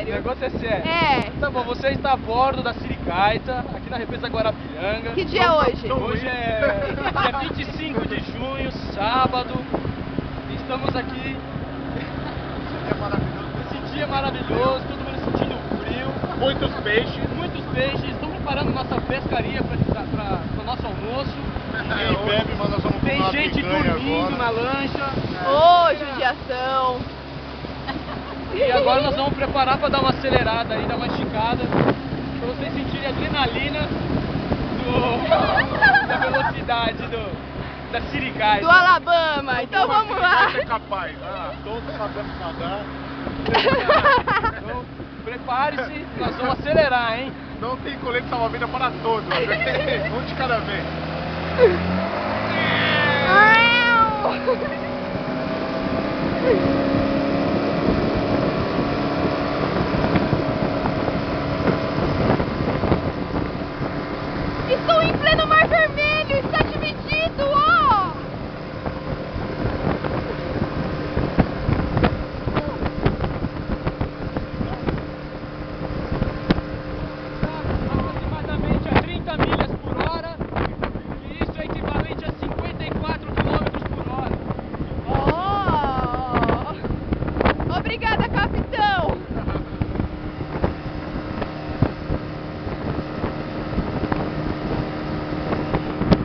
O negócio é sério. É. Tá bom, você está a bordo da Sirigaita, aqui na represa Guarapiranga. Que dia é hoje? Hoje é dia 25 de junho, sábado. Estamos aqui. Esse dia é maravilhoso, todo mundo sentindo frio. Muitos peixes. Muitos peixes. Estamos preparando nossa pescaria para o nosso almoço. Ninguém bebe, mas nós vamos comer Tem uma gente picanha dormindo agora. na lancha. Ô, judiação. E agora nós vamos preparar para dar uma acelerada aí, dar uma esticada, para vocês sentirem a adrenalina da velocidade da Sirigaita. Do Alabama. Então vamos lá. Você é capaz. Todos sabemos nadar. Então, prepare-se, nós vamos acelerar, hein? Não tem colete salva-vida para todos. Um de cada vez. Estou em pleno Mar Vermelho, está dividido, ó! Aproximadamente a 30 milhas por hora, e isso é equivalente a 54 quilômetros por hora. Oh! Obrigada, capitão!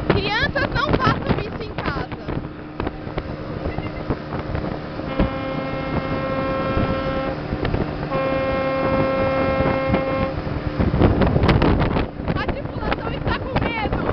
Crianças, não façam isso em casa. A tripulação está com medo.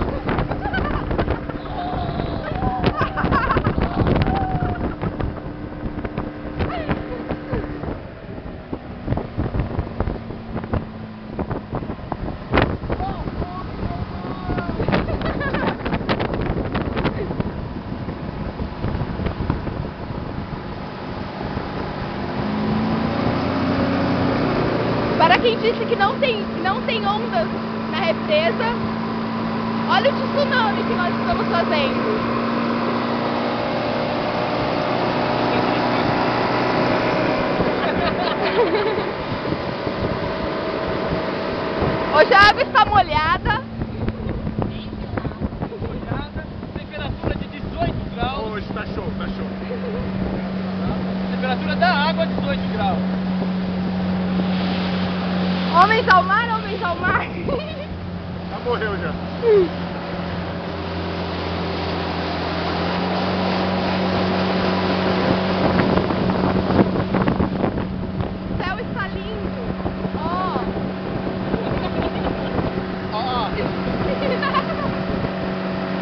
Para quem disse que não tem ondas na represa, olha o tsunami que nós estamos fazendo. Hoje a água está molhada. Temperatura de 18 graus. Hoje tá show, tá show. Temperatura da água 18 graus. Homens ao mar, homens ao mar. Já morreu já. O céu está lindo. Ó.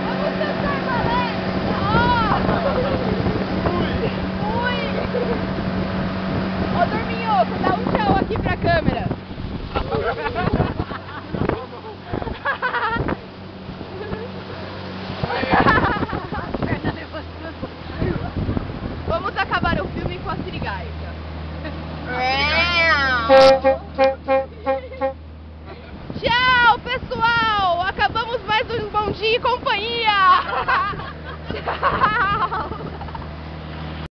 Vamos dançar balé. Ó. Ui. Ô, Dorminhoco, dá um tchau aqui pra câmera. Vamos acabar o filme com a Sirigaita.